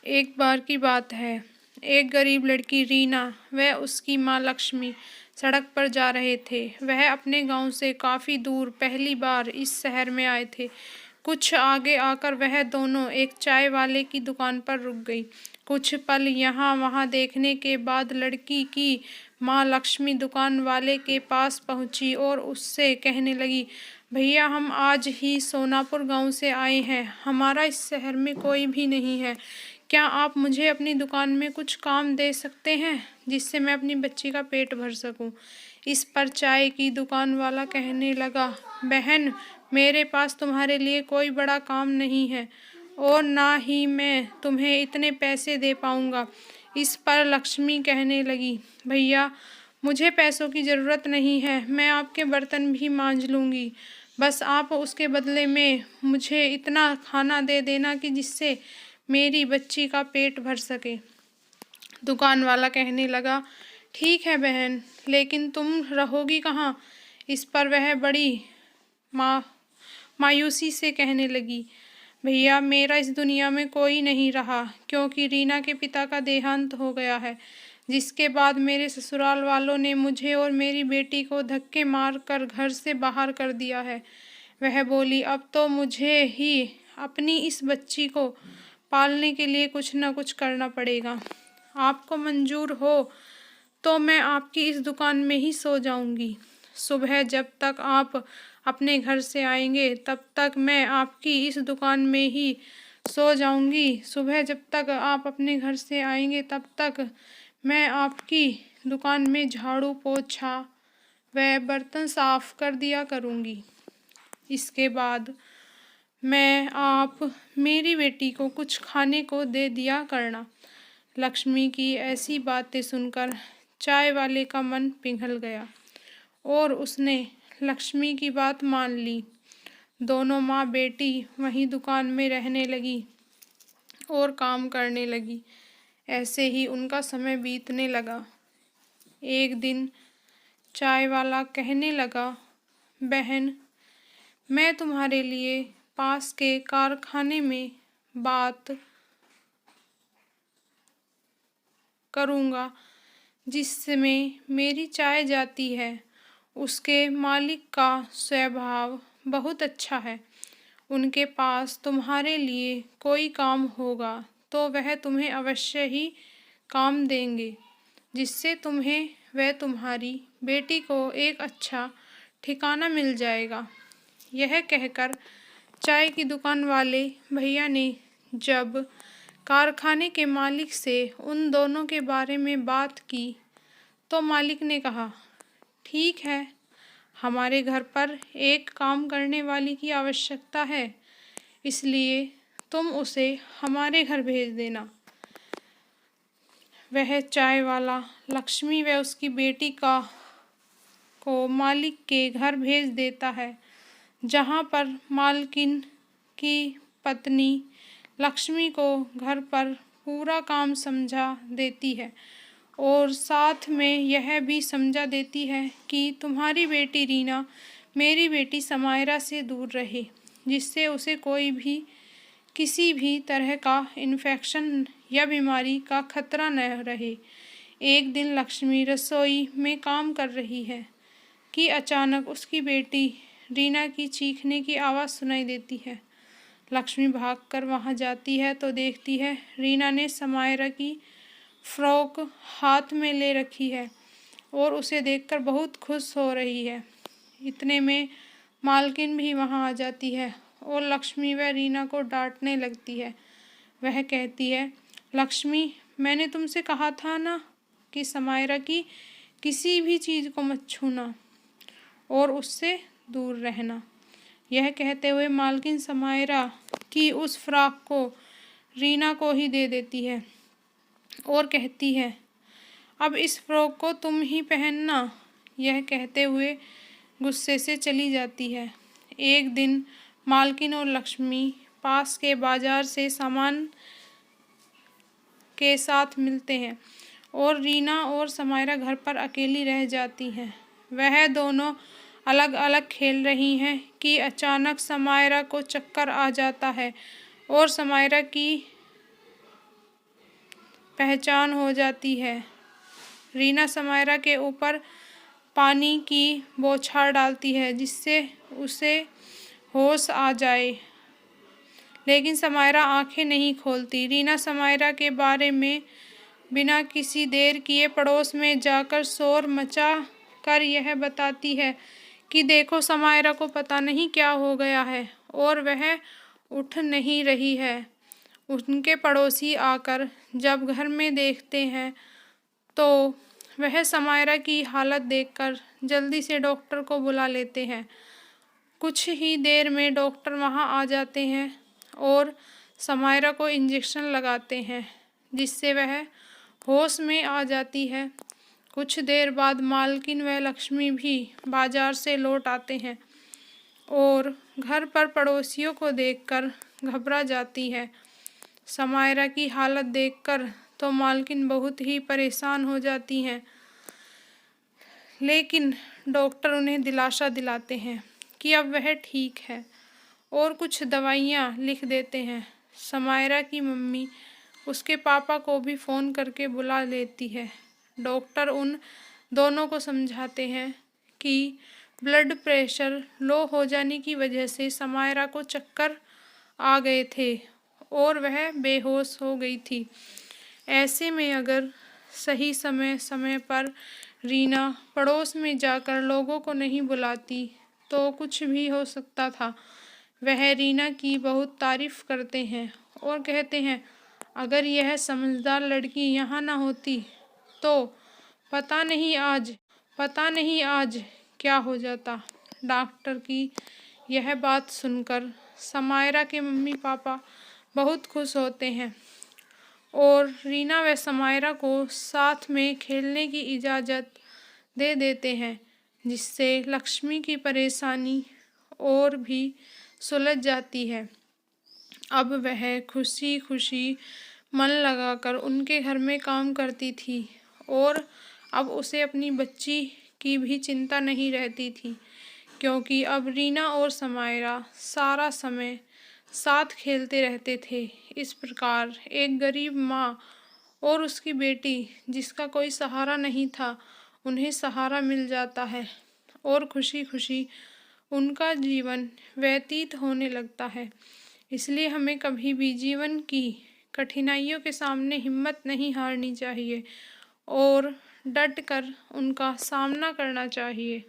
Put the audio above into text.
एक बार की बात है, एक गरीब लड़की रीना व उसकी माँ लक्ष्मी सड़क पर जा रहे थे। वह अपने गांव से काफ़ी दूर पहली बार इस शहर में आए थे। कुछ आगे आकर वह दोनों एक चाय वाले की दुकान पर रुक गई। कुछ पल यहाँ वहाँ देखने के बाद लड़की की माँ लक्ष्मी दुकान वाले के पास पहुँची और उससे कहने लगी, भैया हम आज ही सोनापुर गांव से आए हैं। हमारा इस शहर में कोई भी नहीं है। क्या आप मुझे अपनी दुकान में कुछ काम दे सकते हैं जिससे मैं अपनी बच्ची का पेट भर सकूं? इस पर चाय की दुकान वाला कहने लगा, बहन मेरे पास तुम्हारे लिए कोई बड़ा काम नहीं है और ना ही मैं तुम्हें इतने पैसे दे पाऊंगा। इस पर लक्ष्मी कहने लगी, भैया मुझे पैसों की ज़रूरत नहीं है, मैं आपके बर्तन भी मांज लूँगी। बस आप उसके बदले में मुझे इतना खाना दे देना कि जिससे मेरी बच्ची का पेट भर सके। दुकान वाला कहने लगा, ठीक है बहन, लेकिन तुम रहोगी कहाँ? इस पर वह बड़ी मा मायूसी से कहने लगी, भैया मेरा इस दुनिया में कोई नहीं रहा, क्योंकि रीना के पिता का देहांत हो गया है, जिसके बाद मेरे ससुराल वालों ने मुझे और मेरी बेटी को धक्के मार कर घर से बाहर कर दिया है। वह बोली, अब तो मुझे ही अपनी इस बच्ची को पालने के लिए कुछ न कुछ करना पड़ेगा। आपको मंजूर हो तो मैं आपकी इस दुकान में ही सो जाऊंगी। सुबह जब तक आप अपने घर से आएंगे तब तक मैं आपकी इस दुकान में ही सो जाऊंगी। सुबह जब तक आप अपने घर से आएंगे तब तक मैं आपकी दुकान में झाड़ू पोछा व बर्तन साफ कर दिया करूंगी। इसके बाद मैं आप मेरी बेटी को कुछ खाने को दे दिया करना। लक्ष्मी की ऐसी बातें सुनकर चाय वाले का मन पिघल गया और उसने लक्ष्मी की बात मान ली। दोनों माँ बेटी वहीं दुकान में रहने लगी और काम करने लगी। ऐसे ही उनका समय बीतने लगा। एक दिन चाय वाला कहने लगा, बहन मैं तुम्हारे लिए पास के कारखाने में बात करूँगा जिसमें मेरी चाय जाती है। उसके मालिक का स्वभाव बहुत अच्छा है। उनके पास तुम्हारे लिए कोई काम होगा तो वह तुम्हें अवश्य ही काम देंगे, जिससे तुम्हें व तुम्हारी बेटी को एक अच्छा ठिकाना मिल जाएगा। यह कहकर चाय की दुकान वाले भैया ने जब कारखाने के मालिक से उन दोनों के बारे में बात की तो मालिक ने कहा, ठीक है, हमारे घर पर एक काम करने वाली की आवश्यकता है, इसलिए तुम उसे हमारे घर भेज देना। वह चाय वाला लक्ष्मी व उसकी बेटी को मालिक के घर भेज देता है, जहाँ पर मालकिन की पत्नी लक्ष्मी को घर पर पूरा काम समझा देती है और साथ में यह भी समझा देती है कि तुम्हारी बेटी रीना मेरी बेटी समायरा से दूर रहे, जिससे उसे कोई भी किसी भी तरह का इन्फेक्शन या बीमारी का खतरा न रहे। एक दिन लक्ष्मी रसोई में काम कर रही है कि अचानक उसकी बेटी रीना की चीखने की आवाज़ सुनाई देती है। लक्ष्मी भागकर वहां जाती है तो देखती है रीना ने समायरा की फ्रॉक हाथ में ले रखी है और उसे देखकर बहुत खुश हो रही है। इतने में मालकिन भी वहां आ जाती है और लक्ष्मी व रीना को डांटने लगती है। वह कहती है, लक्ष्मी मैंने तुमसे कहा था ना कि समायरा की किसी भी चीज़ को मत छूना और उससे दूर रहना। यह कहते हुए मालकिन समायरा की उस फ्रॉक को रीना को ही दे देती है और कहती है, अब इस फ्रॉक को तुम ही पहनना। यह कहते हुए गुस्से से चली जाती है। एक दिन मालकिन और लक्ष्मी पास के बाजार से सामान के साथ मिलते हैं और रीना और समायरा घर पर अकेली रह जाती हैं। वह दोनों अलग अलग खेल रही हैं कि अचानक समायरा को चक्कर आ जाता है और समायरा की पहचान हो जाती है। रीना समायरा के ऊपर पानी की बौछार डालती है जिससे उसे होश आ जाए, लेकिन समायरा आंखें नहीं खोलती। रीना समायरा के बारे में बिना किसी देर किए पड़ोस में जाकर शोर मचा कर यह बताती है कि देखो, समायरा को पता नहीं क्या हो गया है और वह उठ नहीं रही है। उनके पड़ोसी आकर जब घर में देखते हैं तो वह समायरा की हालत देखकर जल्दी से डॉक्टर को बुला लेते हैं। कुछ ही देर में डॉक्टर वहां आ जाते हैं और समायरा को इंजेक्शन लगाते हैं जिससे वह होश में आ जाती है। कुछ देर बाद मालकिन व लक्ष्मी भी बाजार से लौट आते हैं और घर पर पड़ोसियों को देखकर घबरा जाती है। समायरा की हालत देखकर तो मालकिन बहुत ही परेशान हो जाती हैं, लेकिन डॉक्टर उन्हें दिलासा दिलाते हैं कि अब वह ठीक है और कुछ दवाइयाँ लिख देते हैं। समायरा की मम्मी उसके पापा को भी फ़ोन करके बुला लेती है। डॉक्टर उन दोनों को समझाते हैं कि ब्लड प्रेशर लो हो जाने की वजह से समायरा को चक्कर आ गए थे और वह बेहोश हो गई थी। ऐसे में अगर सही समय समय पर रीना पड़ोस में जाकर लोगों को नहीं बुलाती तो कुछ भी हो सकता था। वह रीना की बहुत तारीफ करते हैं और कहते हैं, अगर यह समझदार लड़की यहाँ ना होती तो पता नहीं आज क्या हो जाता। डॉक्टर की यह बात सुनकर समायरा के मम्मी पापा बहुत खुश होते हैं और रीना व समायरा को साथ में खेलने की इजाज़त दे देते हैं, जिससे लक्ष्मी की परेशानी और भी सुलझ जाती है। अब वह खुशी खुशी मन लगाकर उनके घर में काम करती थी और अब उसे अपनी बच्ची की भी चिंता नहीं रहती थी, क्योंकि अब रीना और समायरा सारा समय साथ खेलते रहते थे। इस प्रकार एक गरीब माँ और उसकी बेटी जिसका कोई सहारा नहीं था, उन्हें सहारा मिल जाता है और खुशी खुशी उनका जीवन व्यतीत होने लगता है। इसलिए हमें कभी भी जीवन की कठिनाइयों के सामने हिम्मत नहीं हारनी चाहिए और डट कर उनका सामना करना चाहिए।